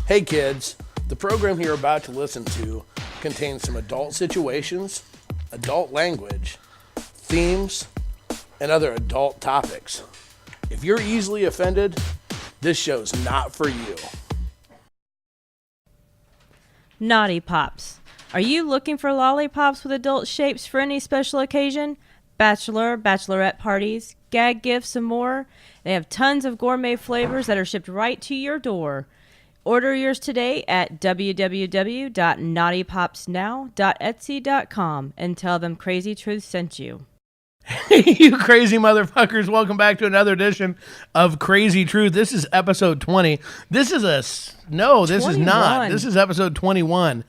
Hey kids, the program you're about to listen to contains some adult situations, adult language, themes, and other adult topics. If you're easily offended, this show's not for you. Naughty Pops. Are you looking for lollipops with adult shapes for any special occasion? Bachelor, bachelorette parties, gag gifts, and more? They have tons of gourmet flavors that are shipped right to your door. Order yours today at www.naughtypopsnow.etsy.com and tell them Krazy Truth sent you. Hey, you crazy motherfuckers. Welcome back to another edition of Krazy Truth. This is episode 20. This is this is not. This is episode 21.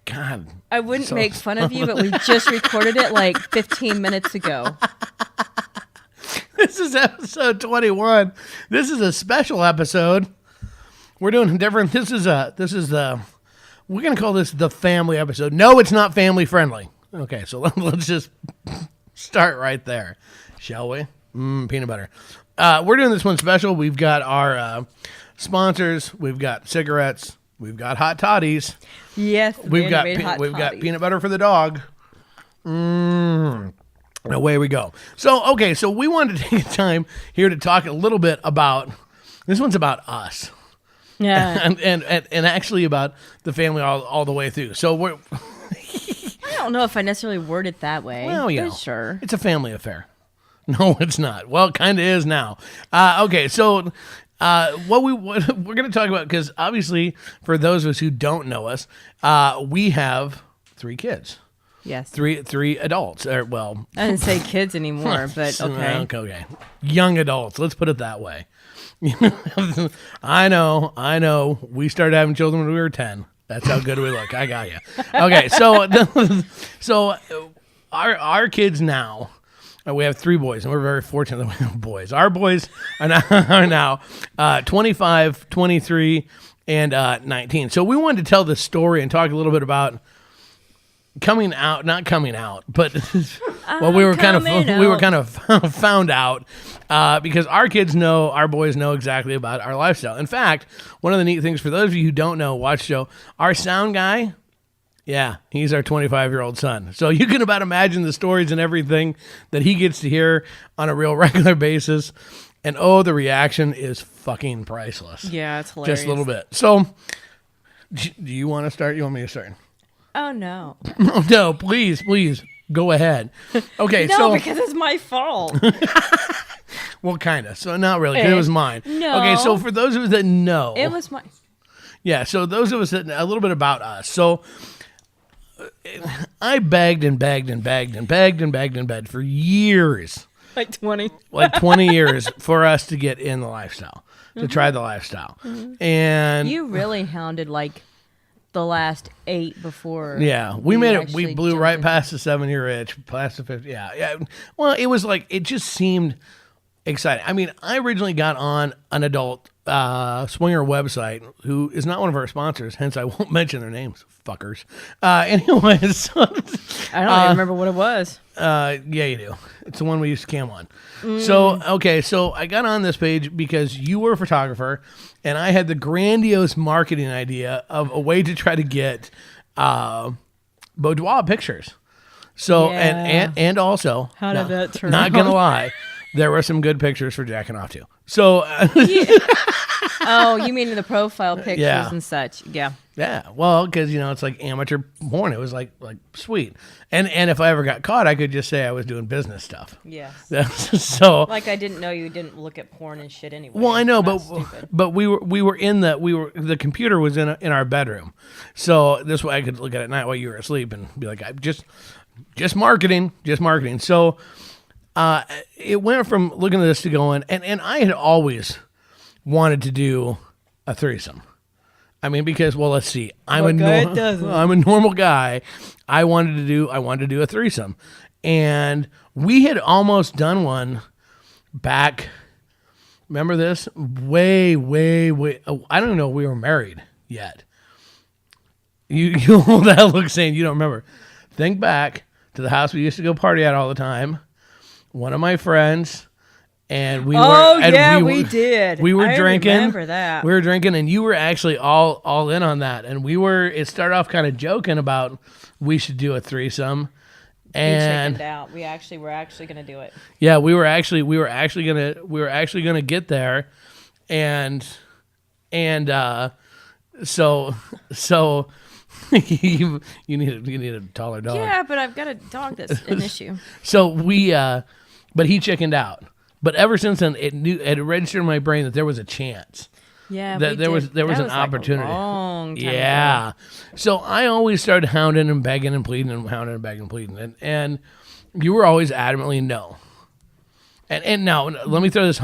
God. I wouldn't make fun of you, but we just recorded it like 15 minutes ago. This is episode 21. This is a special episode. We're doing different. We're going to call this the family episode. No, it's not family friendly. Okay, so let's just start right there, shall we? Peanut butter. We're doing this one special. We've got our sponsors. We've got cigarettes. We've got hot toddies. Yes, we've got peanut butter for the dog. Away we go. So we wanted to take time here to talk a little bit about. This one's about us. Yeah, and actually about the family all the way through. So we're. I don't know if I necessarily word it that way. Well, yeah, sure. It's a family affair. No, it's not. Well, it kind of is now. Okay, so what we're going to talk about, because obviously for those of us who don't know us, we have 3 kids. Yes. Three adults. I didn't say kids anymore, but okay. Okay. Young adults. Let's put it that way. I know. We started having children when we were 10. That's how good we look. I got you. Okay, so our kids now, we have 3 boys, and we're very fortunate that we have boys. Our boys are now 25, 23, and 19. So we wanted to tell this story and talk a little bit about not coming out, but we were kind of found out because our boys know exactly about our lifestyle. In fact, one of the neat things for those of you who don't know, watch show, our sound guy, yeah, he's our 25-year-old son. So you can about imagine the stories and everything that he gets to hear on a real regular basis. And the reaction is fucking priceless. Yeah, it's hilarious. Just a little bit. So do you want to start? You want me to start? Oh, no. No, please, go ahead. Okay, no, because it's my fault. Well, kind of. So not really, because it was mine. No. Okay, so for those of us that know. It was mine. Yeah, so those of us that a little bit about us. So I begged and begged for years. Like 20. Like 20 years for us to get in the lifestyle, to try the lifestyle. Mm-hmm. And you really hounded like the last 8 before. Yeah, we made it. We blew right past the 7-year itch, past the 50. Yeah. Well, it was like, it just seemed exciting. I mean, I originally got on an adult swinger website who is not one of our sponsors, hence I won't mention their names, fuckers. Anyways. I don't even remember what it was. Yeah, you do. It's the one we used to cam on. So I got on this page because you were a photographer, and I had the grandiose marketing idea of a way to try to get boudoir pictures. So and also, how did that turn out? Not gonna lie, there were some good pictures for jacking off too. So oh, you mean the profile pictures and such? Yeah. Yeah, well, because it's like amateur porn. It was like sweet, and if I ever got caught, I could just say I was doing business stuff. Yes. So like I didn't know you didn't look at porn and shit anyway. Well, I know, but we were the computer was in our bedroom, so this way I could look at it at night while you were asleep and be like, I just marketing. So it went from looking at this to going, and I had always wanted to do a threesome. I mean, because let's see. I'm a normal guy. I wanted to do a threesome, and we had almost done one back. Remember this? Way. I don't know if we were married yet. You hold that look saying you don't remember. Think back to the house we used to go party at all the time. One of my friends And we we did. We were I drinking. Remember that? We were drinking, and you were actually all in on that. And it started off kind of joking about we should do a threesome. And we chickened out. We were actually going to do it. Yeah, we were actually gonna get there, and so you need a taller dog. Yeah, but I've got a dog that's an issue. So but he chickened out. But ever since then, it registered in my brain that there was a chance. Yeah, that there was an opportunity. A long time yeah. ago. So I always started hounding and begging and pleading and hounding and begging and pleading, and you were always adamantly no. And now let me throw this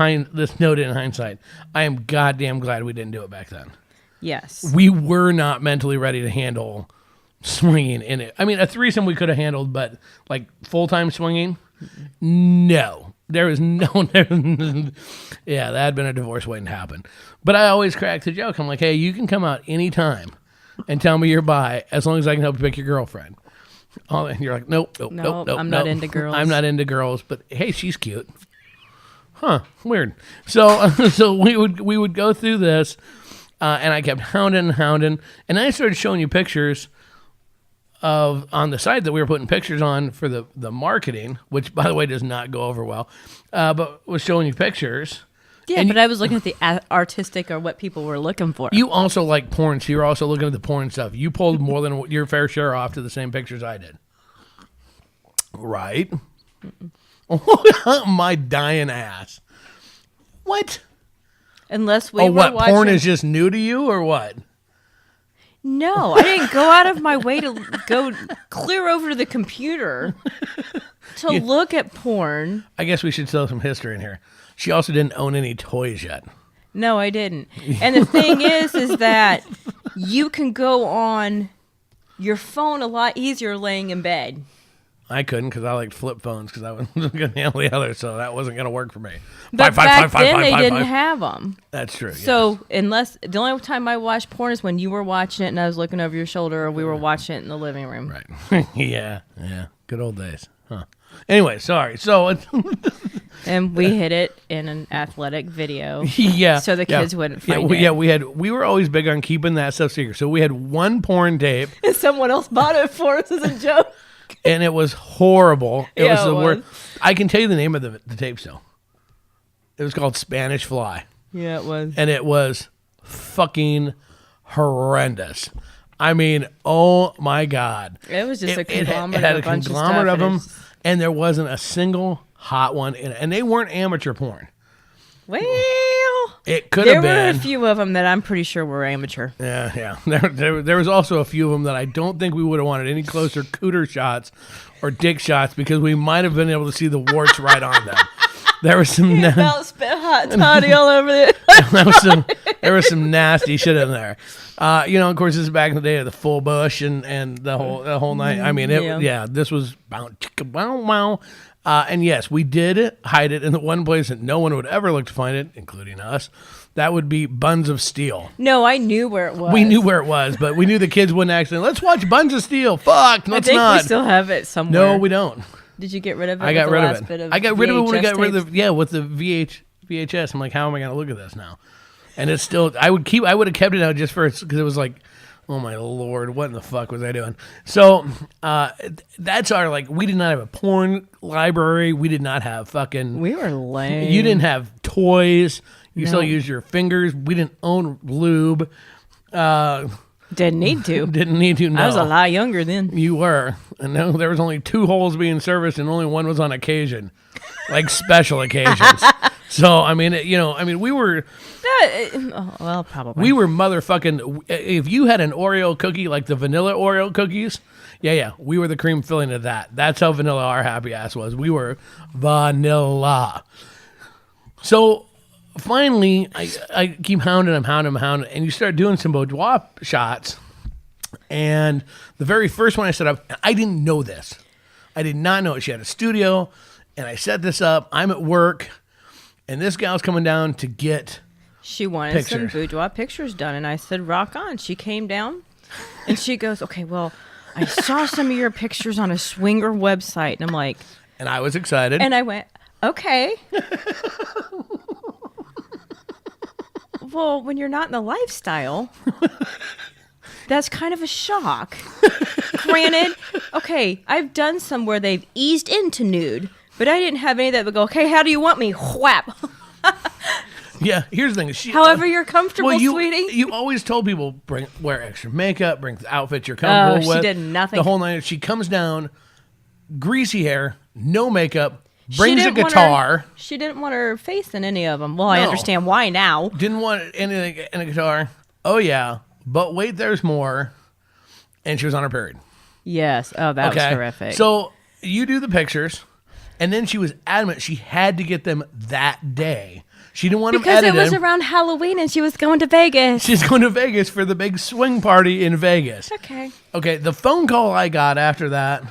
note in hindsight. I am goddamn glad we didn't do it back then. Yes. We were not mentally ready to handle swinging in it. I mean, a threesome we could have handled, but like full-time swinging, no. There was no, yeah, that had been a divorce waiting to happen. But I always cracked the joke. I'm like, hey, you can come out anytime and tell me you're bi as long as I can help you pick your girlfriend. And you're like, nope. I'm not into girls. I'm not into girls, but hey, she's cute. Huh, weird. So we would go through this, and I kept hounding, and then I started showing you pictures on the site that we were putting pictures on for the marketing, which by the way does not go over well, but was showing you pictures. Yeah, but I was looking at the artistic or what people were looking for. You also like porn, so you're also looking at the porn stuff. You pulled more than your fair share off to the same pictures I did. Right? My dying ass. What? Unless we were what? watching... Porn is just new to you, or what? No, I didn't go out of my way to go clear over to the computer to look at porn. I guess we should throw some history in here. She also didn't own any toys yet. No, I didn't. And the thing is that you can go on your phone a lot easier laying in bed. I couldn't because I liked flip phones because I wasn't going to handle the other, so that wasn't going to work for me. But back then they didn't have them. That's true. So unless the only time I watched porn is when you were watching it and I was looking over your shoulder, or we were watching it in the living room. Right. Yeah. Good old days. Huh. Anyway, sorry. So. And we hid it in an athletic video. Yeah. So the kids wouldn't find it. We were always big on keeping that stuff secret. So we had one porn tape. And someone else bought it for us as a joke. And it was horrible. It was the was. worst. I can tell you the name of the tape still. It was called Spanish Fly. Yeah, it was. And it was fucking horrendous. I mean, oh my God. It was just a conglomerate, it had of a a bunch conglomerate of them, stuff, and there wasn't a single hot one in it. And they weren't amateur porn. Well, it could have been. There were a few of them that I'm pretty sure were amateur. Yeah. There was also a few of them that I don't think we would have wanted any closer cooter shots or dick shots because we might have been able to see the warts right on them. There was some about spit hot toddy all over it. there was some nasty shit in there. Of course, this is back in the day of the full bush and the whole night. I mean, this was wow. And yes, we did hide it in the one place that no one would ever look to find it, including us. That would be Buns of Steel. No, I knew where it was. We knew where it was, but we knew the kids wouldn't actually. Let's watch Buns of Steel. Fuck, let's not. I think we still have it somewhere. No, we don't. Did you get rid of it? I got rid of it. I got rid of it when I got rid of with the VHS. I'm like, how am I going to look at this now? And it's still. I would have kept it out just for because it was like, oh my Lord, what in the fuck was I doing? So that's our we did not have a porn library. We did not have fucking. We were lame. You didn't have toys. You still used your fingers. We didn't own lube. Didn't need to. Didn't need to. No. I was a lot younger then. You were, and no, there was only 2 holes being serviced, and only one was on occasion, like special occasions. So I mean, we were. Well, probably. We were motherfucking. If you had an Oreo cookie, like the vanilla Oreo cookies, we were the cream filling of that. That's how vanilla our happy ass was. We were vanilla. So finally, I keep hounding him, and you start doing some boudoir shots. And the very first one I set up, I didn't know this. I did not know it. She had a studio, and I set this up. I'm at work, and this gal's coming down to get She wanted pictures. some boudoir pictures done, and I said, rock on. She came down, and she goes, okay, well, I saw some of your pictures on a swinger website. And I'm like... And I was excited. And I went... Okay. Well, when you're not in the lifestyle, that's kind of a shock. Granted, okay, I've done some where they've eased into nude, but I didn't have any that would go, okay, how do you want me? Whap. Yeah, here's the thing. However you're comfortable, sweetie. You always told people, wear extra makeup, bring the outfit you're comfortable with. She did nothing. The whole night. She comes down, greasy hair, no makeup, brings a guitar. She didn't want her face in any of them. Well, I understand why now. Didn't want anything in a guitar. Oh, yeah. But wait, there's more. And she was on her period. Yes. Oh, that was horrific. So you do the pictures, and then she was adamant she had to get them that day. She didn't want them edited. Because it was around Halloween and she was going to Vegas. She's going to Vegas for the big swing party in Vegas. Okay. Okay, the phone call I got after that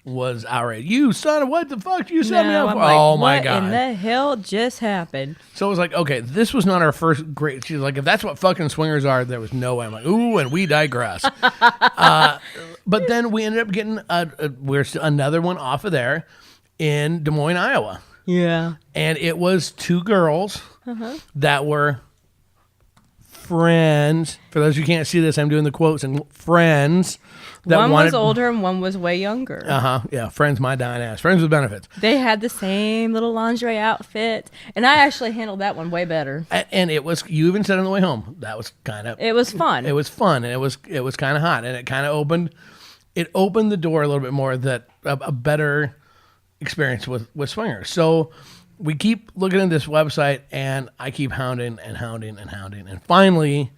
was outrage. You son of what the fuck you set me up for? Oh my God. What in the hell just happened? So it was like, okay, this was not our first great. She's like, if that's what fucking swingers are, there was no way. I'm like, ooh, and we digress. But then we ended up getting another one off of there in Des Moines, Iowa. Yeah. And it was two girls that were friends. For those who can't see this, I'm doing the quotes and friends. One was older and one was way younger. Yeah, friends, my dying ass. Friends with benefits. They had the same little lingerie outfit. And I actually handled that one way better. And it was, you even said on the way home, that was kind of. It was fun. It was fun. And it was kind of hot. And it kind of opened the door a little bit more that a better experience with swingers. So we keep looking at this website and I keep hounding. And finally,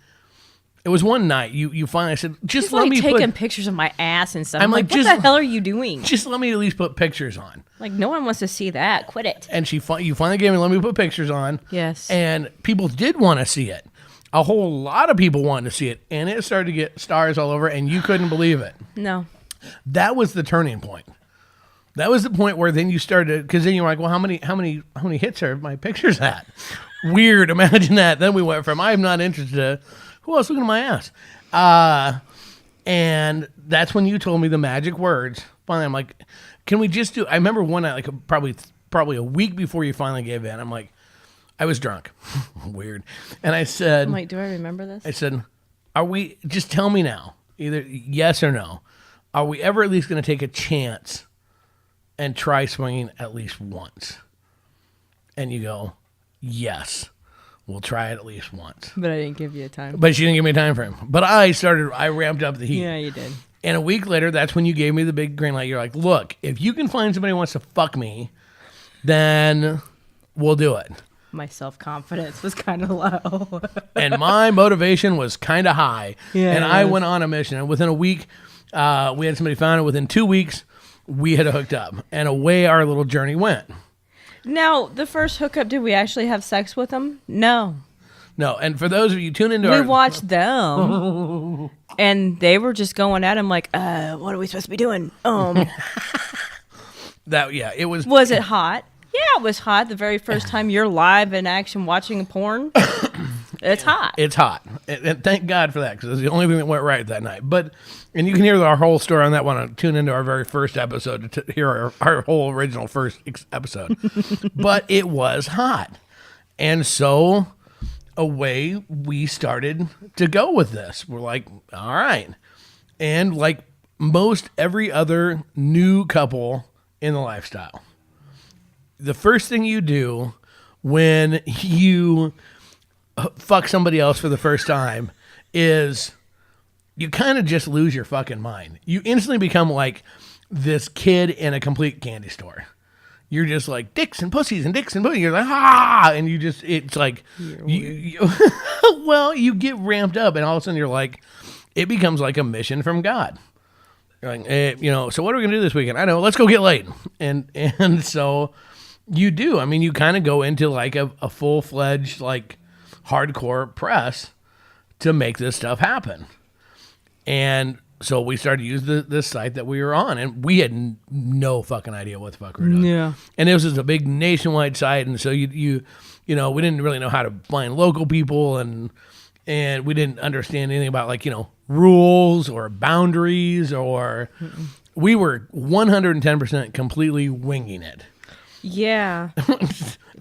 it was one night you finally said, just let me taking pictures of my ass and stuff. I'm like, what the hell are you doing? Just let me at least put pictures on. Like, no one wants to see that. Quit it. And you finally gave me, let me put pictures on. Yes. And people did want to see it. A whole lot of people wanted to see it. And it started to get stars all over and you couldn't believe it. No. That was the turning point. That was the point where then you started, because then you were like, well, how many hits are my pictures at? Weird. Imagine that. Then we went from, I'm not interested to, who else looking at my ass? And that's when you told me the magic words. Finally, I'm like, can we just do, I remember one night, like probably a week before you finally gave in, I'm like, I was drunk. Weird. And I said, I'm like, do I remember this? I said, just tell me now, either yes or no. Are we ever at least going to take a chance and try swinging at least once? And you go, yes, we'll try it at least once. But I didn't give you a time. But she didn't give me a time frame. But I ramped up the heat. Yeah, you did. And a week later, that's when you gave me the big green light. You're like, look, if you can find somebody who wants to fuck me, then we'll do it. My self-confidence was kind of low. And my motivation was kind of high. Yeah, and I went on a mission. And within a week, we had somebody found it. Within 2 weeks, we had hooked up. And away our little journey went. Now, the first hookup, did we actually have sex with them? No. No. And for those of you tune into we watched them. And they were just going at him like, what are we supposed to be doing? It was. Was it hot? Yeah, it was hot. The very first time you're live in action watching porn, it's hot. It's hot. And thank God for that, because it was the only thing that went right that night. And you can hear our whole story on that one. Tune into our very first episode to hear our whole original first episode. But it was hot. And so away we started to go with this. We're like, all right. And like most every other new couple in the lifestyle, the first thing you do when you fuck somebody else for the first time is you kind of just lose your fucking mind. You instantly become like this kid in a complete candy store. You're just like dicks and pussies and dicks and pussies. You're like, and you just, it's like, well, you get ramped up and all of a sudden you're like, it becomes like a mission from God. You're like, so what are we going to do this weekend? I know, let's go get laid. And so you do. I mean, you kind of go into like a full-fledged, like hardcore press to make this stuff happen. And so we started to use this site that we were on, and we had no fucking idea what the fuck we were doing. Yeah. And it was just a big nationwide site, and so you know, we didn't really know how to find local people, and we didn't understand anything about like, rules or boundaries or we were 110% completely winging it. Yeah.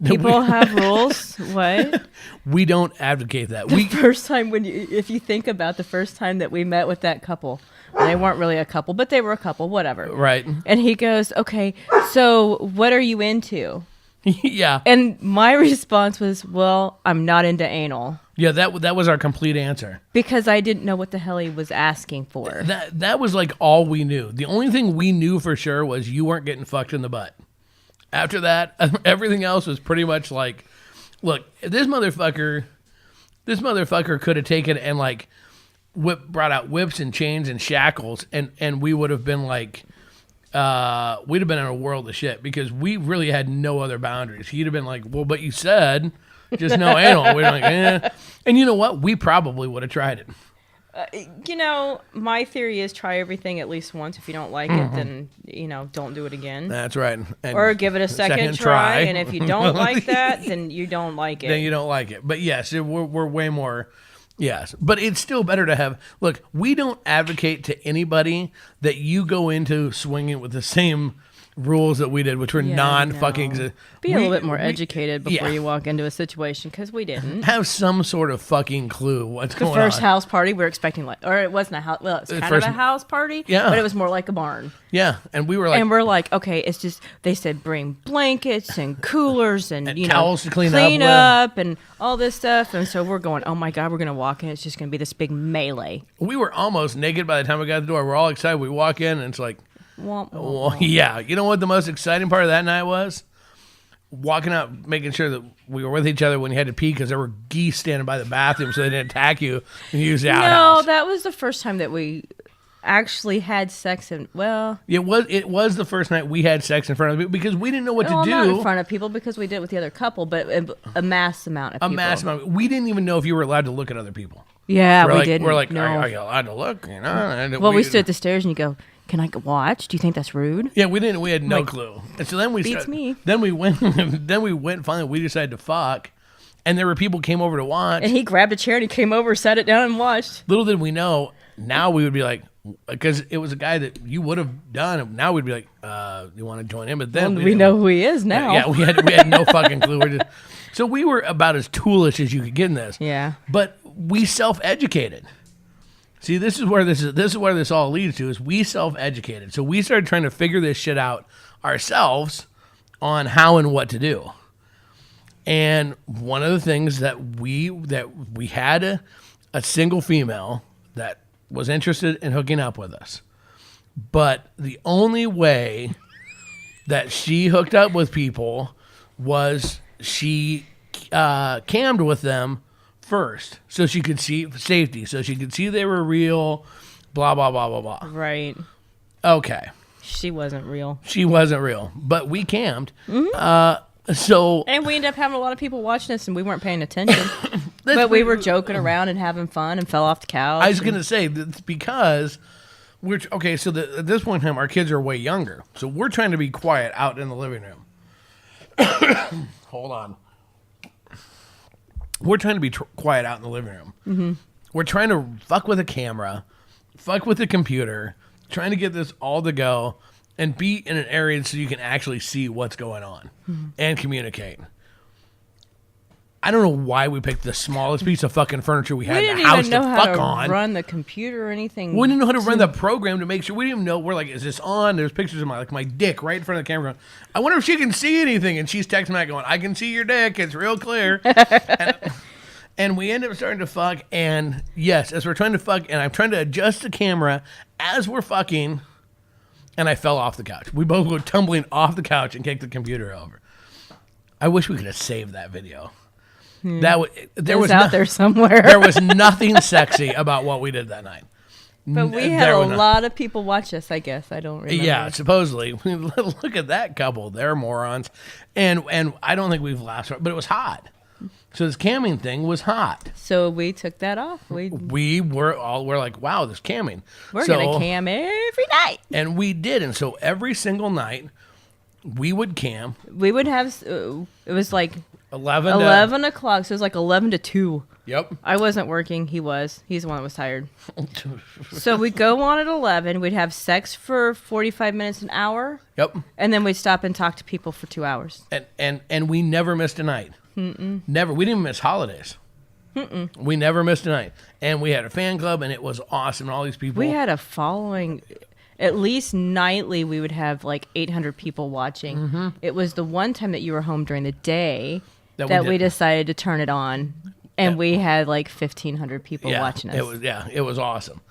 People have rules. What? We don't advocate that. The first time if you think about the first time that we met with that couple, they weren't really a couple, but they were a couple, whatever. Right. And he goes, okay, so what are you into? Yeah. And my response was, well, I'm not into anal. Yeah, that was our complete answer. Because I didn't know what the hell he was asking for. That was like all we knew. The only thing we knew for sure was you weren't getting fucked in the butt. After that, everything else was pretty much like, look, if this motherfucker could have taken and like brought out whips and chains and shackles, and we would have been like, we'd have been in a world of shit because we really had no other boundaries. He'd have been like, well, but you said just no anal. We're like, eh. And you know what? We probably would have tried it. My theory is try everything at least once. If you don't like it, then, don't do it again. That's right. And or give it a second try. And if you don't like that, then you don't like it. Then you don't like it. But yes, we're way more. Yes. But it's still better to have. Look, we don't advocate to anybody that you go into swinging with the same rules that we did, which were non-fucking. Be a little bit more educated before you walk into a situation, because we didn't have some sort of fucking clue what's going on. The first house party, we were expecting or it wasn't a house. Well, it was kind of a house party, but it was more like a barn. Yeah, and we were like, we're like, okay, it's just they said bring blankets and coolers and towels to clean up and all this stuff, and so we're going, oh my god, we're gonna walk in, it's just gonna be this big melee. We were almost naked by the time we got to the door. We're all excited. We walk in, and it's like. Well, yeah. You know what the most exciting part of that night was? Walking out, making sure that we were with each other when you had to pee, because there were geese standing by the bathroom so they didn't attack you and use the outhouse. No, that was the first time that we actually had sex. It was the first night we had sex in front of people because we didn't know what to do. Not in front of people because we did it with the other couple, but a mass amount of people. A mass amount. We didn't even know if you were allowed to look at other people. Yeah, we didn't. We're like, no. are you allowed to look? Well, we stood at the stairs and you go, can I watch? Do you think that's rude? Yeah, we didn't. We had no clue. And so then me. Then we went. Finally, we decided to fuck, and there were people came over to watch. And he grabbed a chair and he came over, sat it down, and watched. Little did we know. Now we would be like, because it was a guy that you would have done. And now we'd be like, you want to join him? But then we know who he is now. Yeah, we had no fucking clue. So we were about as toolish as you could get in this. Yeah. But we self-educated. See, this is where this all leads to, is we self-educated. So we started trying to figure this shit out ourselves on how and what to do. And one of the things that we had a single female that was interested in hooking up with us. But the only way that she hooked up with people was she cammed with them first, so she could see safety, so she could see they were real, blah, blah, blah, blah, blah. Right. Okay. She wasn't real. But we cammed. Mm-hmm. And we ended up having a lot of people watching us, and we weren't paying attention. But we were joking around and having fun and fell off the couch. I was going to say, that's because at this point in time, our kids are way younger. So we're trying to be quiet out in the living room. Hold on. We're trying to be quiet out in the living room. Mm-hmm. We're trying to fuck with a camera, fuck with the computer, trying to get this all to go and be in an area so you can actually see what's going on and communicate. I don't know why we picked the smallest piece of fucking furniture we had in the house to fuck on. We didn't even know how to run the computer or anything. We didn't know how to run the program to make sure. We didn't even know. We're like, is this on? There's pictures of my dick right in front of the camera. I wonder if she can see anything. And she's texting me going, I can see your dick. It's real clear. And we end up starting to fuck. And yes, as we're trying to fuck, and I'm trying to adjust the camera as we're fucking, and I fell off the couch. We both go tumbling off the couch and kicked the computer over. I wish we could have saved that video. There was out there somewhere. There was nothing sexy about what we did that night. But we had a lot of people watch us, I guess. I don't remember. Yeah, supposedly. Look at that couple. They're morons. And I don't think we've laughed, but it was hot. So this camming thing was hot. So we took that off. We're like, wow, this camming. We're going to cam every night. And we did. And so every single night, we would cam. We would have, it was like 11 o'clock. So it was like 11 to 2. Yep. I wasn't working. He was. He's the one that was tired. So we'd go on at 11. We'd have sex for 45 minutes, an hour. Yep. And then we'd stop and talk to people for 2 hours. And we never missed a night. Mm-mm. Never. We didn't miss holidays. Mm-mm. We never missed a night. And we had a fan club, and it was awesome. And all these people. We had a following. At least nightly, we would have like 800 people watching. Mm-hmm. It was the one time that you were home during the day that we decided to turn it on. And we had like 1,500 people watching us. It was awesome.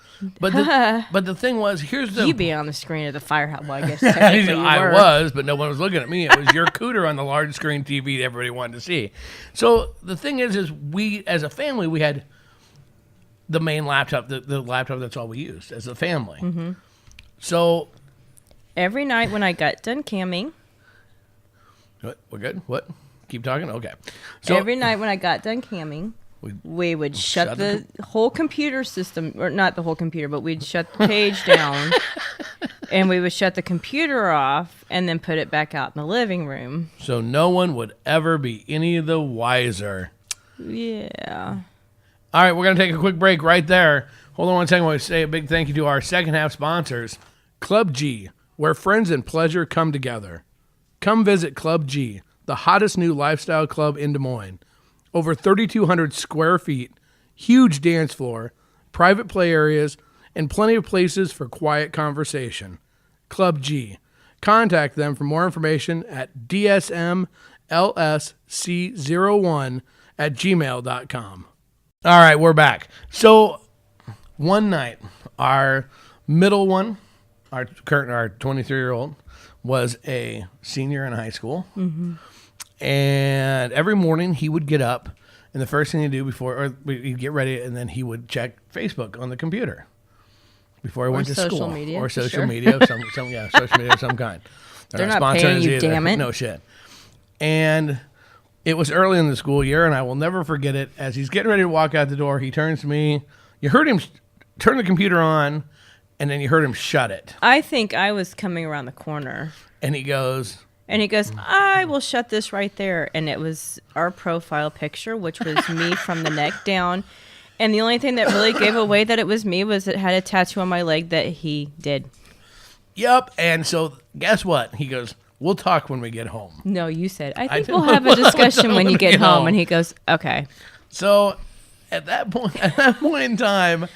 But the thing was, here's the... You'd be on the screen of the firehouse. Well, I guess technically you were. I was, but no one was looking at me. It was your cooter on the large screen TV that everybody wanted to see. So the thing is we, as a family, we had the main laptop, the laptop that's all we used as a family. Mm-hmm. So... Every night when I got done camming... What? We're good? What? Keep talking? Okay. So every night when I got done camming, we would shut the whole computer system, or not the whole computer, but we'd shut the page down, and we would shut the computer off, and then put it back out in the living room. So no one would ever be any the wiser. Yeah. All right, we're going to take a quick break right there. Hold on one second while we say a big thank you to our second half sponsors, Club G, where friends and pleasure come together. Come visit Club G, the hottest new lifestyle club in Des Moines. Over 3,200 square feet, huge dance floor, private play areas, and plenty of places for quiet conversation. Club G. Contact them for more information at dsmlsc01@gmail.com. All right, we're back. So one night, our middle one, our 23-year-old, was a senior in high school. Mm-hmm. And every morning he would get up, and the first thing he'd do he'd get ready, and then he would check Facebook on the computer before he went to school. Media, or social media of social media of some kind. They're not paying you, damn it. No shit. And it was early in the school year, and I will never forget it. As he's getting ready to walk out the door, he turns to me. You heard him turn the computer on, and then you heard him shut it. I think I was coming around the corner. And he goes... I will shut this right there. And it was our profile picture, which was me from the neck down. And the only thing that really gave away that it was me was it had a tattoo on my leg that he did. Yep. And so guess what? He goes, we'll talk when we get home. No, you said, I think we'll have a discussion when you get home. And he goes, okay. So at that point in time,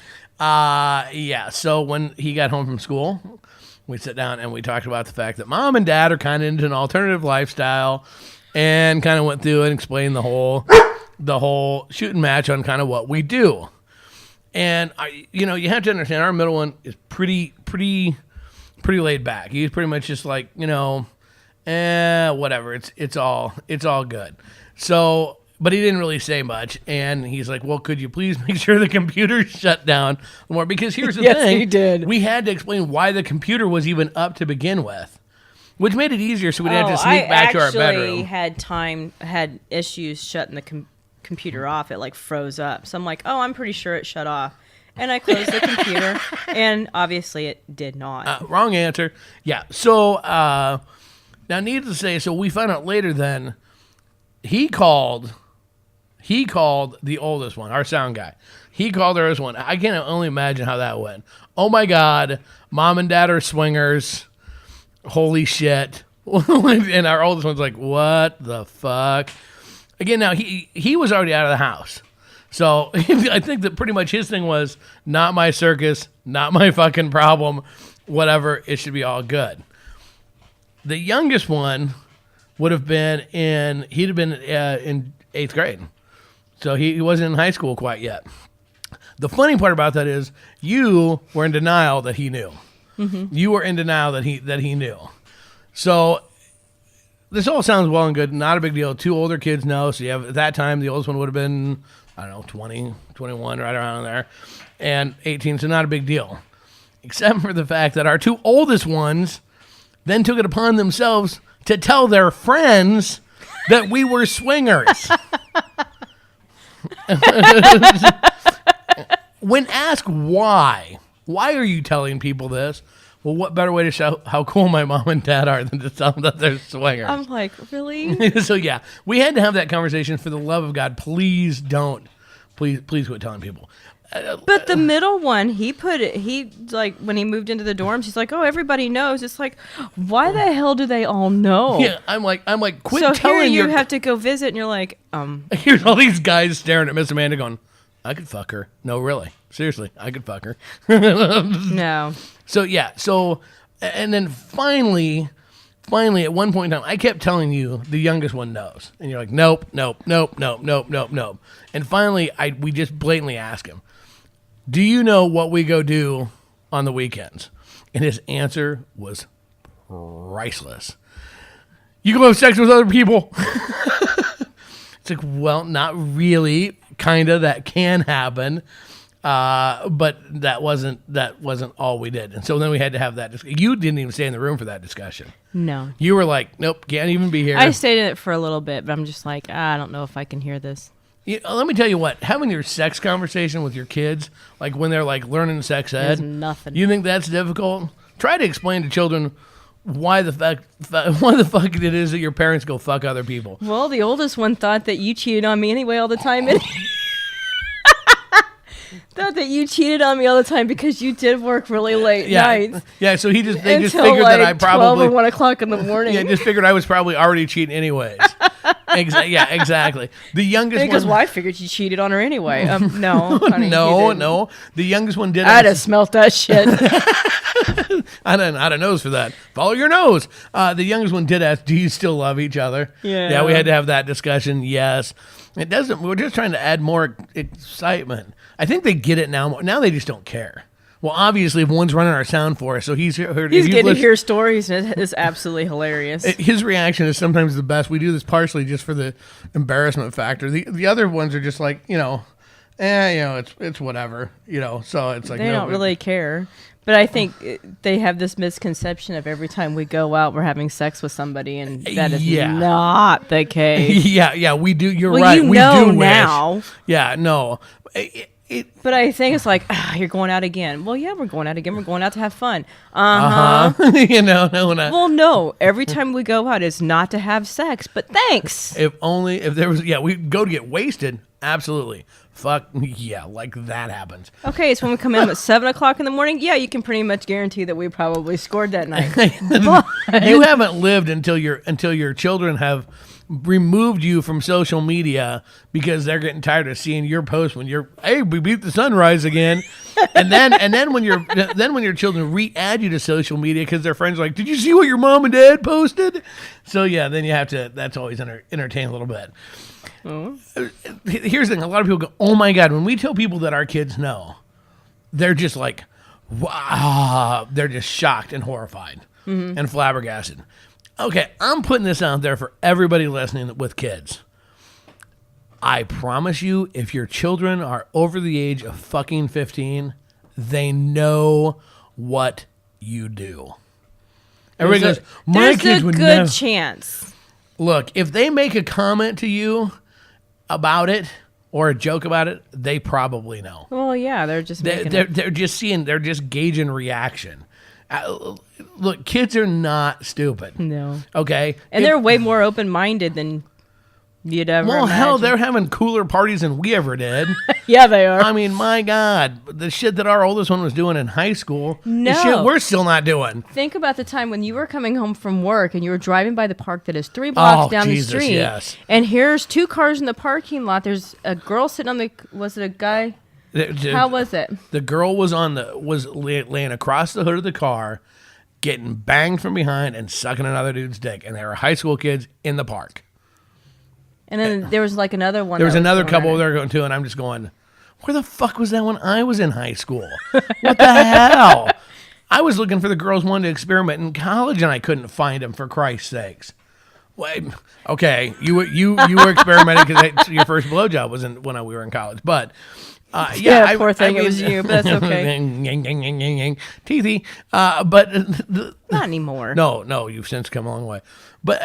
so when he got home from school... We sit down and we talked about the fact that mom and dad are kind of into an alternative lifestyle, and kind of went through and explained the whole shooting match on kind of what we do. And you have to understand, our middle one is pretty laid back. He's pretty much just like, whatever. It's all good. So, but he didn't really say much, and he's like, well, could you please make sure the computer's shut down more? Because here's the thing. Yes, he did. We had to explain why the computer was even up to begin with, which made it easier so we didn't have to sneak back to our bedroom. I had issues shutting the computer off. It like froze up. So I'm like, I'm pretty sure it shut off. And I closed the computer, and obviously it did not. Wrong answer. Yeah. So now, needless to say, so we found out later then he called the oldest one, our sound guy. He called her as one. I can only imagine how that went. Oh my God, mom and dad are swingers. Holy shit. And our oldest one's like, what the fuck? Again, now he was already out of the house. So I think that pretty much his thing was, not my circus, not my fucking problem, whatever, it should be all good. The youngest one would have been in 8th grade. So he wasn't in high school quite yet. The funny part about that is you were in denial that he knew. Mm-hmm. You were in denial that he knew. So this all sounds well and good. Not a big deal. 2 older kids know. So you have, at that time, the oldest one would have been, 20, 21, right around there. And 18, so not a big deal. Except for the fact that our 2 oldest ones then took it upon themselves to tell their friends that we were swingers. When asked why are you telling people this? Well, what better way to show how cool my mom and dad are than to tell them that they're swingers? I'm like, really? So yeah, we had to have that conversation. For the love of God, please don't Please quit telling people. But the middle one, he like when he moved into the dorms, he's like, oh, everybody knows. It's like, why the hell do they all know? Yeah, I'm like, quit so telling here you have to go visit, and you're like, Here's all these guys staring at Miss Amanda going, I could fuck her. No, really. Seriously, I could fuck her. no. So, yeah. So, and then finally, at one point in time, I kept telling you the youngest one knows. And you're like, nope. And finally, we just blatantly ask him, do you know what we go do on the weekends? And his answer was priceless. You go have sex with other people. It's like, well, not really. Kind of. That can happen. But that wasn't all we did. And so then we had to have that. You didn't even stay in the room for that discussion. No. You were like, nope, can't even be here. I stayed in it for a little bit, but I'm just like, I don't know if I can hear this. Let me tell you what, having your sex conversation with your kids, like when they're like learning sex ed, There's nothing. You think that's difficult? Try to explain to children why the fuck it is that your parents go fuck other people. Well, the oldest one thought that you cheated on me anyway all the time. Thought that you cheated on me all the time because you did work really late nights. Yeah, so they just figured like that I probably 12 or 1 o'clock in the morning. Yeah, just figured I was probably already cheating anyways. Yeah, exactly. The youngest because one. I figured you cheated on her anyway. No, honey, no. The youngest one did. I'd have smelt that shit. I had a nose for that. Follow your nose. The youngest one did ask, "Do you still love each other?" Yeah, we had to have that discussion. Yes, it doesn't. We're just trying to add more excitement. I think they get it now. Now they just don't care. Well, obviously, if one's running our sound for us, so he's heard. He's getting to hear stories, and it's absolutely hilarious. His reaction is sometimes the best. We do this partially just for the embarrassment factor. The other ones are just like, it's whatever, So it's like they don't really care. But I think they have this misconception of every time we go out, we're having sex with somebody, and that is not the case. Yeah, we do. You're right. We do now. Wish. Yeah, no. But I think it's like, you're going out again. Well, yeah, we're going out again. We're going out to have fun. No. Well, no. Every time we go out, it's not to have sex, but thanks. If there was, we go to get wasted. Absolutely. Fuck, yeah, like that happens. Okay, so when we come in at 7 o'clock in the morning, yeah, you can pretty much guarantee that we probably scored that night. You haven't lived until your children have removed you from social media because they're getting tired of seeing your post when we beat the sunrise again, and then when your children re-add you to social media because their friends are like, did you see what your mom and dad posted? So yeah, then you have to. That's always entertain a little bit. Oh. Here's the thing: a lot of people go, "Oh my god!" When we tell people that our kids know, they're just like, "Wow!" They're just shocked and horrified and flabbergasted. Okay, I'm putting this out there for everybody listening with kids. I promise you, if your children are over the age of fucking 15, they know what you do. Everybody goes, "My kids would never." There's a good chance. Look, if they make a comment to you about it or a joke about it, they probably know. Well, yeah, they're just they're just gauging reaction. Look, kids are not stupid. No. Okay? And they're way more open-minded than you'd ever imagine. Hell, they're having cooler parties than we ever did. Yeah, they are. I mean, my God, the shit that our oldest one was doing in high school, no. the shit we're still not doing. Think about the time when you were coming home from work and you were driving by the park that is 3 blocks down the street. Yes. And here's 2 cars in the parking lot. There's a girl sitting on was it a guy? How was it? The girl was laying across the hood of the car, getting banged from behind and sucking another dude's dick. And they were high school kids in the park. And then there was like another one. There was another couple there going too, and I'm just going, where the fuck was that when I was in high school? What the hell? I was looking for the girls wanted to experiment in college, and I couldn't find them, for Christ's sakes. Wait, okay, you were experimenting because your first blowjob was when we were in college, but. Poor thing, it was you, but that's okay. Teethy. But not anymore. No, you've since come a long way. But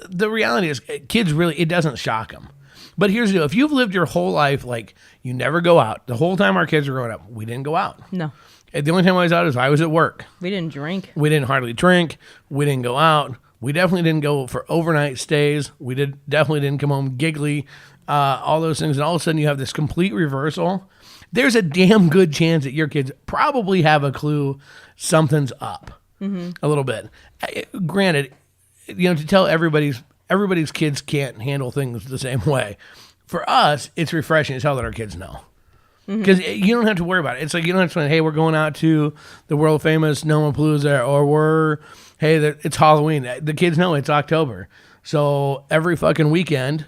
the reality is, kids really, it doesn't shock them. But here's the deal. If you've lived your whole life, like, you never go out. The whole time our kids were growing up, we didn't go out. No. The only time I was out is I was at work. We didn't drink. We didn't hardly drink. We didn't go out. We definitely didn't go for overnight stays. We definitely didn't come home giggly all those things, and all of a sudden you have this complete reversal. There's a damn good chance that your kids probably have a clue something's up a little bit. Granted, to tell everybody's kids can't handle things the same way. For us, it's refreshing to tell that our kids know. Because you don't have to worry about it. It's like you don't have to say, hey, we're going out to the world famous Nomapalooza, or it's Halloween. The kids know it's October. So every fucking weekend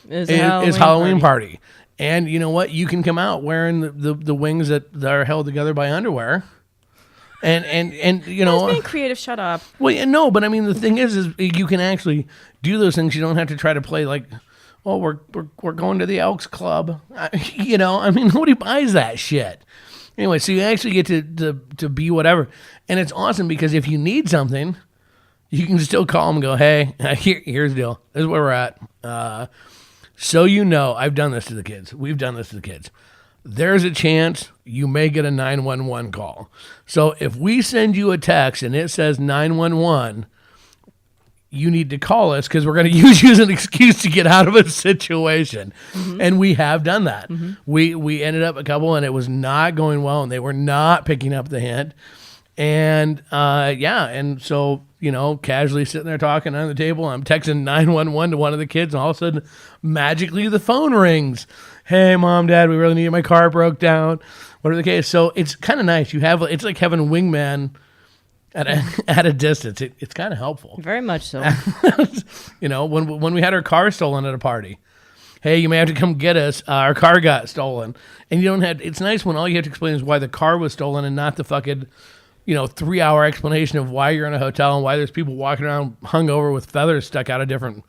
is Halloween party. And you know what? You can come out wearing the wings that are held together by underwear. And It's being creative. Shut up. Well, no, but I mean, the thing is you can actually do those things. You don't have to try to play like, oh, we're going to the Elks Club. I mean, nobody buys that shit. Anyway, so you actually get to be whatever. And it's awesome because if you need something, you can still call them and go, hey, here's the deal. This is where we're at. So I've done this to the kids. We've done this to the kids. There's a chance you may get a 911 call. So if we send you a text and it says 911, you need to call us because we're going to use you as an excuse to get out of a situation. And we have done that. We ended up a couple and it was not going well and they were not picking up the hint. And and so, casually sitting there talking on the table, I'm texting 911 to one of the kids, and all of a sudden, magically the phone rings. Hey, Mom, Dad, we really need my car broke down. Whatever the case. So it's kind of nice. It's like having a wingman at a distance. It's kind of helpful. Very much so. When we had our car stolen at a party. Hey, you may have to come get us. Our car got stolen. And it's nice when all you have to explain is why the car was stolen and not the fucking 3-hour explanation of why you're in a hotel and why there's people walking around hungover with feathers stuck out of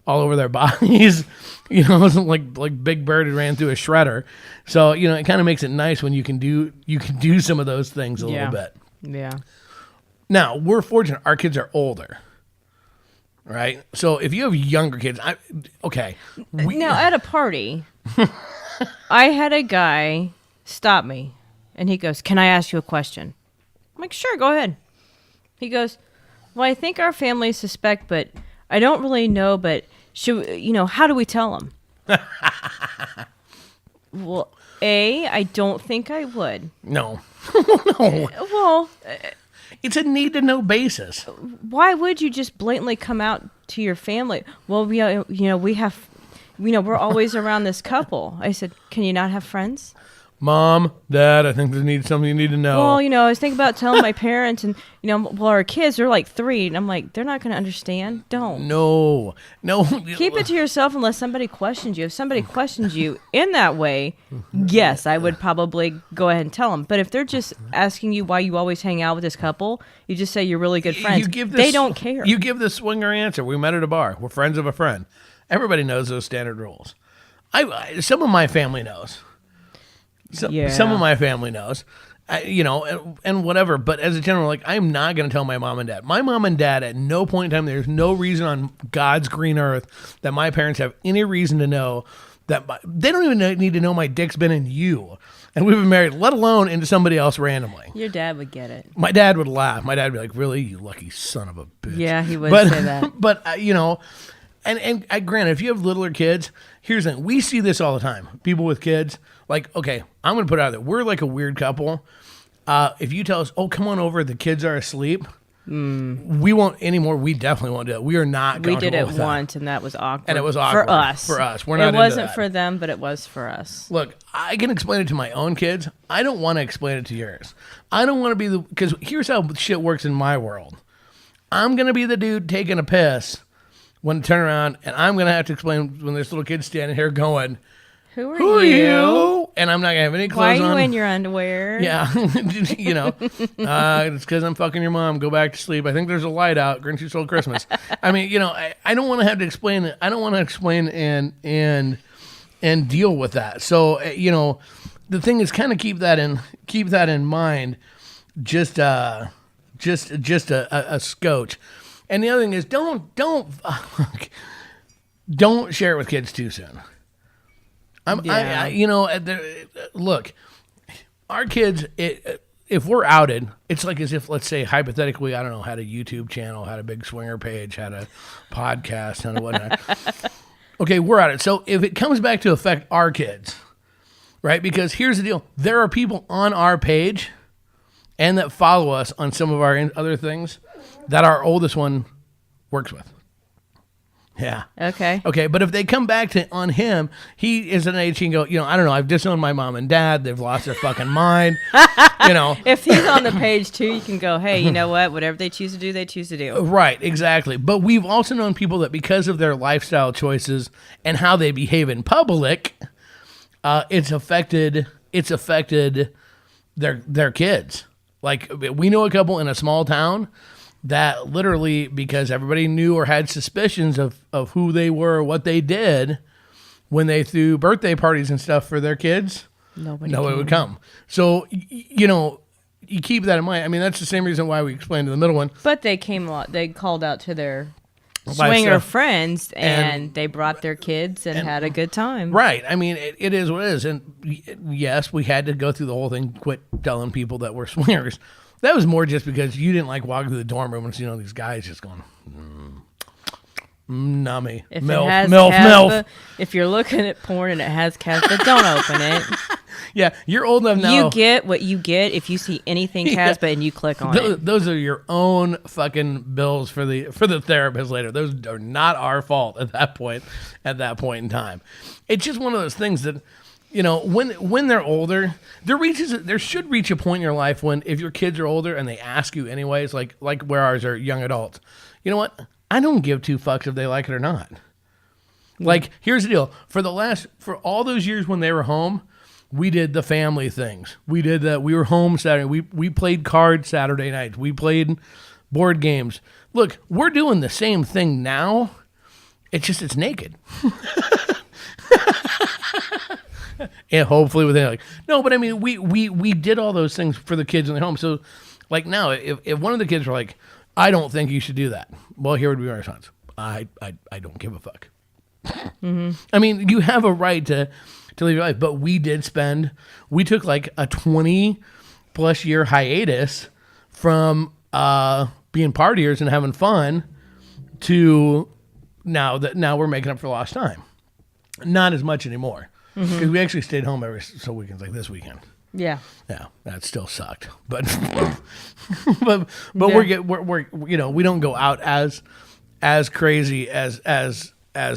all over their bodies. It wasn't like Big Bird ran through a shredder. So, it kind of makes it nice when you can do some of those things a little bit. Yeah. Now, we're fortunate our kids are older. Right? So if you have younger kids, now at a party, I had a guy stop me and he goes, "Can I ask you a question?" I'm like, "Sure, go ahead." He goes, "Well, I think our family suspect, but I don't really know, but how do we tell them?" Well, I don't think I would. No. No. Well, it's a need to know basis. Why would you just blatantly come out to your family? Well, we have, we're always around this couple. I said, "Can you not have friends?" Mom, Dad, I think there's something you need to know. Well, I was thinking about telling my parents, and our kids, they're like 3, and I'm like, they're not going to understand. Don't. No. Keep it to yourself unless somebody questions you. If somebody questions you in that way, yes, I would probably go ahead and tell them. But if they're just asking you why you always hang out with this couple, you just say you're really good friends. They don't care. You give the swinger answer. We met at a bar. We're friends of a friend. Everybody knows those standard rules. Some of my family knows. Some of my family knows, and whatever. But as a general, I'm not going to tell my mom and dad. My mom and dad, at no point in time, there's no reason on God's green earth that my parents have any reason to know that they don't even need to know my dick's been in you. And we've been married, let alone into somebody else randomly. Your dad would get it. My dad would laugh. My dad would be like, "Really, you lucky son of a bitch." Yeah, he would say that. But, and granted, if you have littler kids, here's the thing. We see this all the time. People with kids, okay, I'm going to put it out there. We're like a weird couple. If you tell us, "Oh, come on over, the kids are asleep," we won't anymore. We definitely won't do it. We are not going to do it. We did it once, and that was awkward. And it was awkward. For us. We're not into that. It wasn't for them, but it was for us. Look, I can explain it to my own kids. I don't want to explain it to yours. I don't want to be because here's how shit works in my world. I'm going to be the dude taking a piss when I turn around, and I'm going to have to explain when there's little kids standing here going, Who are you? And I'm not going to have any clothes on. Why are you in your underwear? Yeah. It's because I'm fucking your mom. Go back to sleep. I think there's a light out. Grinch Who Stole Christmas. I mean, I don't want to have to explain it. I don't want to explain and deal with that. So, the thing is kind of keep that in mind. Just a scotch. And the other thing is don't share it with kids too soon. Look, our kids, if we're outed, it's like as if, let's say, hypothetically, I don't know, had a YouTube channel, had a big swinger page, had a podcast, and whatnot. Okay, we're at it. So if it comes back to affect our kids, right? Because here's the deal. There are people on our page and that follow us on some of our other things that our oldest one works with. Yeah. Okay. Okay, but if they come back to on him, he is an age he can go, I don't know, I've disowned my mom and dad. They've lost their fucking mind. If he's on the page too, you can go, hey, you know what? Whatever they choose to do, they choose to do. Right, exactly. But we've also known people that because of their lifestyle choices and how they behave in public, it's affected their kids. Like we know a couple in a small town that literally, because everybody knew or had suspicions of who they were, what they did when they threw birthday parties and stuff for their kids, nobody would come. So, you keep that in mind. I mean, that's the same reason why we explained to the middle one. But they called out to their swinger friends and they brought their kids and had a good time. Right. I mean, it is what it is. And yes, we had to go through the whole thing, quit telling people that we're swingers. That was more just because you didn't like walking through the dorm room and see these guys just going, nummy, milf. If you're looking at porn and it has Kasbh, don't open it. Yeah, you're old enough now. You get what you get if you see anything Kasbh and you click on it. Those are your own fucking bills for the therapist later. Those are not our fault at that point in time. It's just one of those things that, when they're older, there should reach a point in your life when if your kids are older and they ask you anyways, like where ours are young adults, you know what? I don't give two fucks if they like it or not. Like, here's the deal. For all those years when they were home, we did the family things. We did that. We were home Saturday. We played cards Saturday nights. We played board games. Look, we're doing the same thing now. It's naked. And hopefully within no, but I mean we did all those things for the kids in their home. So like now, if one of the kids were like, I don't think you should do that. Well, here would be my response. I don't give a fuck. Mm-hmm. I mean, you have a right to live your life, but we took like a 20+ year hiatus from being partiers and having fun to now we're making up for lost time. Not as much anymore. Because we actually stayed home every weekends, like this weekend. Yeah. Yeah, that still sucked, but but yeah. we're we don't go out as crazy as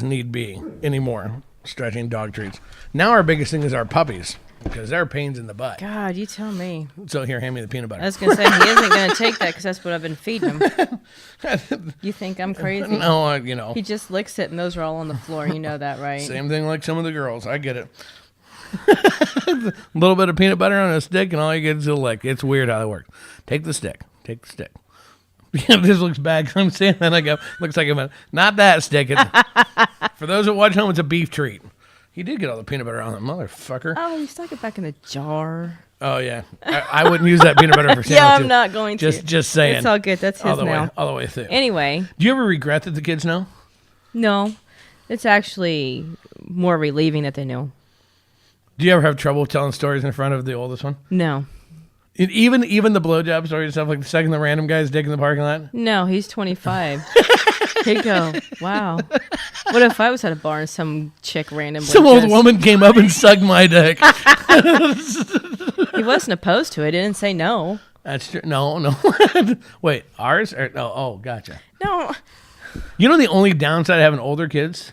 need be anymore. Stretching dog treats. Now our biggest thing is our puppies because they're pains in the butt. God, you tell me. So here, hand me the peanut butter. I was gonna say he isn't gonna take that because that's what I've been feeding him. You think I'm crazy? No, He just licks it and those are all on the floor. You know that, right? Same thing like some of the girls. I get it. A little bit of peanut butter on a stick and all you get is a lick. It's weird how that works. Take the stick. This looks bad. I'm saying that I go, looks like not that stick. For those that watch home, it's a beef treat. He did get all the peanut butter on that motherfucker. Oh, you stuck it back in the jar. Oh, yeah. I wouldn't use that peanut butter for sandwiches. Yeah, I'm not going to. Just saying. It's all good. That's his now. All the way through. Anyway. Do you ever regret that the kids know? No. It's actually more relieving that they know. Do you ever have trouble telling stories in front of the oldest one? No. Even the blowjob story and stuff, like the second the random guy's dick in the parking lot? No, he's 25. He'd go, wow. What if I was at a bar and some chick randomly Some old woman came up and sucked my dick. He wasn't opposed to it. He didn't say no. That's true. No. Wait, ours? No. Oh, gotcha. No. You know the only downside of having older kids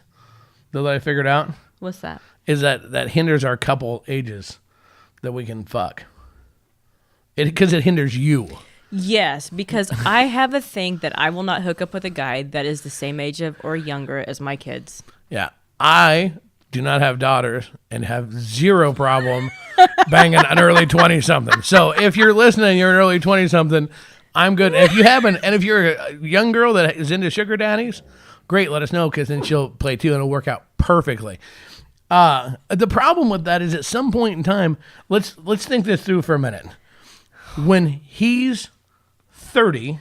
that I figured out? What's that? Is that hinders our couple ages that we can fuck. Because it hinders you. Yes, because I have a thing that I will not hook up with a guy that is the same age of or younger as my kids. Yeah. I do not have daughters and have zero problem banging an early 20-something. So if you're listening, you're an early 20-something, I'm good. And if you haven't, and if you're a young girl that is into sugar daddies, great, let us know because then she'll play too and it'll work out perfectly. The problem with that is at some point in time, let's think this through for a minute. When he's 30,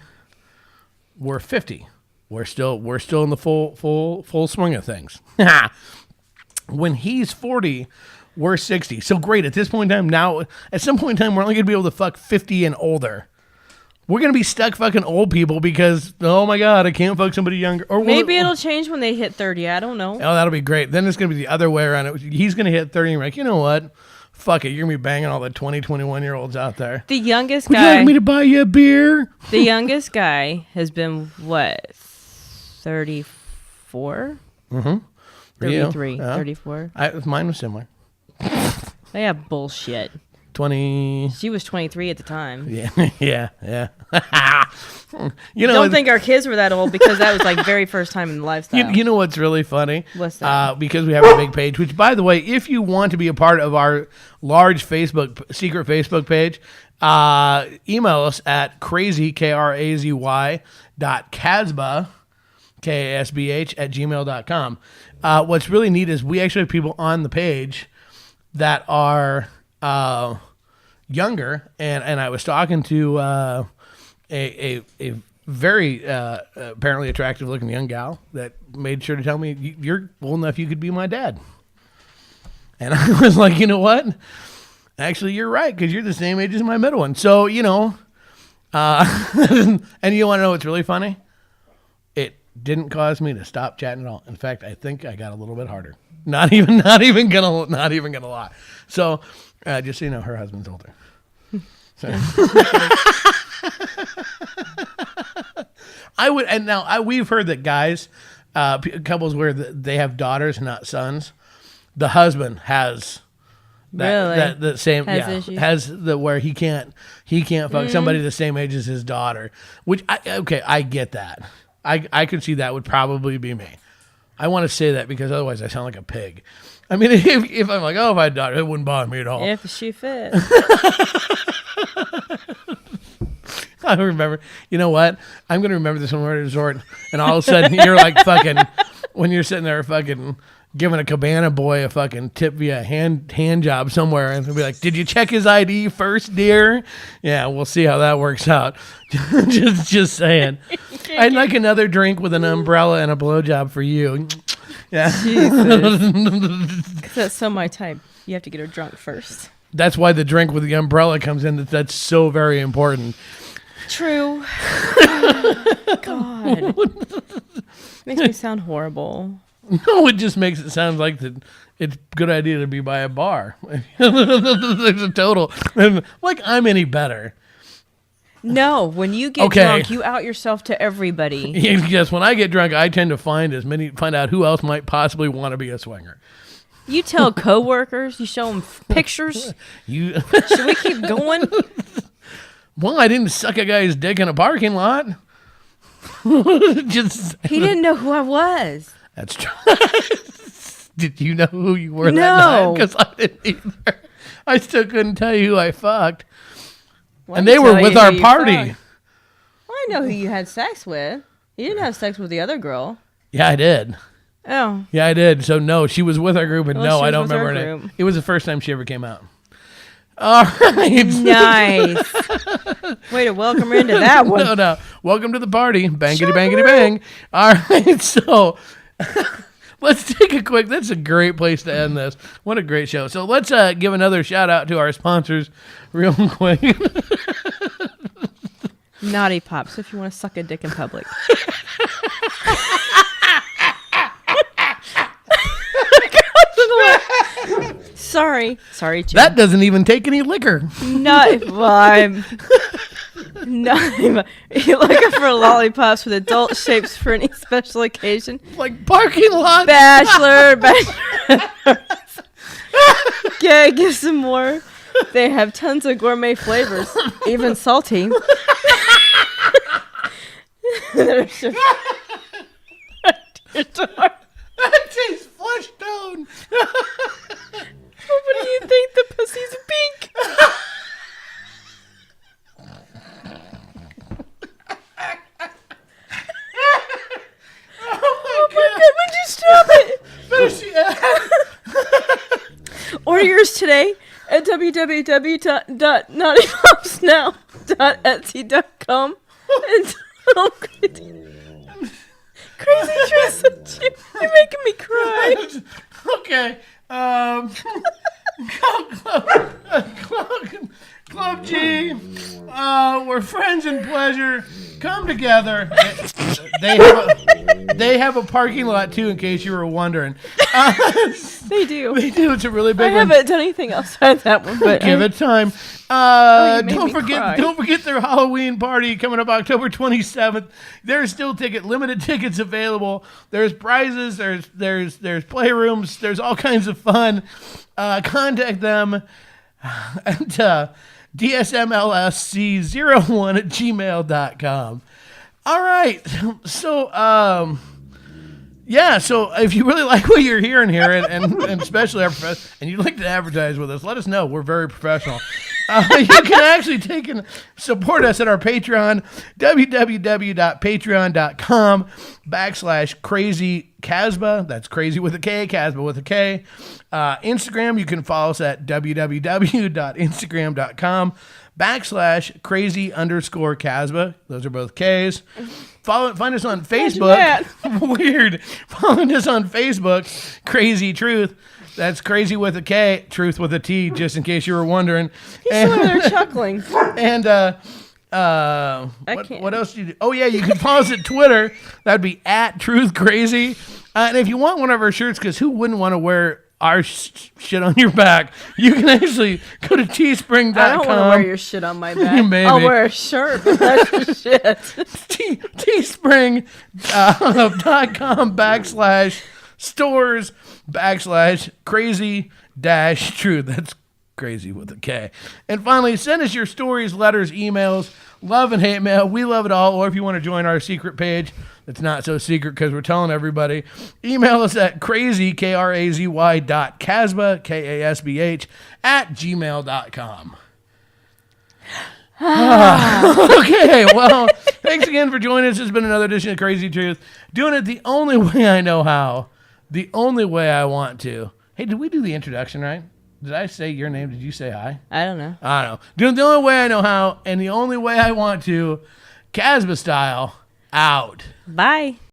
we're 50. We're still in the full swing of things. When he's 40, we're 60. So great. At this point in time, now at some point in time, we're only gonna be able to fuck 50 and older. We're going to be stuck fucking old people because, oh my God, I can't fuck somebody younger. Or Maybe it'll change when they hit 30. I don't know. Oh, that'll be great. Then it's going to be the other way around. He's going to hit 30 and you're like, you know what? Fuck it. You're going to be banging all the 20, 21-year-olds out there. The youngest Would guy. you like me to buy you a beer? The youngest guy has been, what, 34? Mm-hmm. 33, 34. Mine was similar. They have bullshit. 20. She was 23 at the time. Yeah, yeah. You know, Don't think our kids were that old because that was like very first time in the lifestyle. You know what's really funny? What's that? Because we have a big page, which, by the way, if you want to be a part of our large secret Facebook page, email us at Krazy, Krazy, .Kasbh, KASBH, @gmail.com. What's really neat is we actually have people on the page that are younger, and I was talking to a very apparently attractive looking young gal that made sure to tell me, you're old enough you could be my dad. And I was like, you know what? Actually, you're right, because you're the same age as my middle one. So, you know, and you want to know what's really funny? It didn't cause me to stop chatting at all. In fact, I think I got a little bit harder. Not even gonna lie. So, just so you know, her husband's older. So. We've heard that guys, couples where they have daughters, not sons, the husband has the same where he can't fuck somebody the same age as his daughter. Which I get that. I could see that would probably be me. I want to say that because otherwise I sound like a pig. I mean, if I'm like, oh, if I had a daughter, it wouldn't bother me at all. If she fit. I remember. You know what? I'm going to remember this when we're at a resort, and all of a sudden you're like fucking, when you're sitting there fucking giving a cabana boy a fucking tip via hand job somewhere, and he'll be like, did you check his ID first, dear? Yeah, we'll see how that works out. just saying. I'd like another drink with an umbrella and a blowjob for you. Yeah. Jesus. That's so my type. You have to get her drunk first. That's why the drink with the umbrella comes in. That's so very important. True. God. Makes me sound horrible. No, it just makes it sound like it's a good idea to be by a bar. There's a total. Like I'm any better. No, when you get drunk, you out yourself to everybody. Yes, when I get drunk, I tend to find out who else might possibly want to be a swinger. You tell coworkers, you show them pictures. Should we keep going? Well, I didn't suck a guy's dick in a parking lot. He didn't know who I was. That's true. Did you know who you were that No. night? Because I didn't either. I still couldn't tell you who I fucked. And they were with our party. Well, I know who you had sex with. You didn't have sex with the other girl. Yeah, I did. Oh. Yeah, I did. So, no, she was with our group, and no, I don't remember her name. Group. It was the first time she ever came out. All right. Nice. Way to welcome her into that one. No. Welcome to the party. Bangity, bangity, bang. All right, so let's take a quick, that's a great place to end this. What a great show. So let's give another shout out to our sponsors real quick. Naughty Pops, if you want to suck a dick in public. Sorry, Jim. That doesn't even take any liquor. No, well, you're looking for lollipops with adult shapes for any special occasion. Like parking lot. Bachelor. Yeah, give some more. They have tons of gourmet flavors, even salty. That tastes flesh tone. What do you think? The pussy's pink. Oh my God, would you stop it? Order yours today at www.naughtymopsnow.etsy.com. Crazy Tristan, you're making me cry. Okay. Club G, where friends and pleasure come together. They have a parking lot too, in case you were wondering. They do. They do. It's a really big I one. haven't done anything outside that one, but Give it time. you made Don't me forget. cry. Don't forget their Halloween party coming up October 27th. There's still limited tickets available. There's prizes. There's playrooms. There's all kinds of fun. Contact them at dsmlsc01@gmail.com. All right. So, yeah, so if you really like what you're hearing here, and especially our professor, and you'd like to advertise with us, let us know. We're very professional. You can actually take and support us at our Patreon, www.patreon.com/Krazy Kasbh. That's crazy with a K, Kasbh with a K. Instagram, you can follow us at www.instagram.com/crazy_Kasbh. Those are both Ks. Find us on Facebook. Weird. Find us on Facebook, Crazy Truth. That's crazy with a K, truth with a T, just in case you were wondering. He's still over there chuckling. And what else do you do? Oh yeah, you can follow us at Twitter. That'd be @TruthCrazy. And if you want one of our shirts, because who wouldn't want to wear our shit on your back? You can actually go to teespring.com. I don't want to wear your shit on my back. Maybe. I'll wear a shirt, but that's your shit. teespring.com/stores/crazy-truth. That's crazy with a K. And finally, send us your stories, letters, emails, love and hate mail. We love it all. Or if you want to join our secret page, it's not so secret because we're telling everybody. Email us at crazy, KRAZY.Kasbh, KASBH, @gmail.com. Okay, well, thanks again for joining us. This has been another edition of Crazy Truth. Doing it the only way I know how, the only way I want to. Hey, did we do the introduction right? Did I say your name? Did you say hi? I don't know. I don't know. Doing it the only way I know how, and the only way I want to, Kasbh style, out. Bye.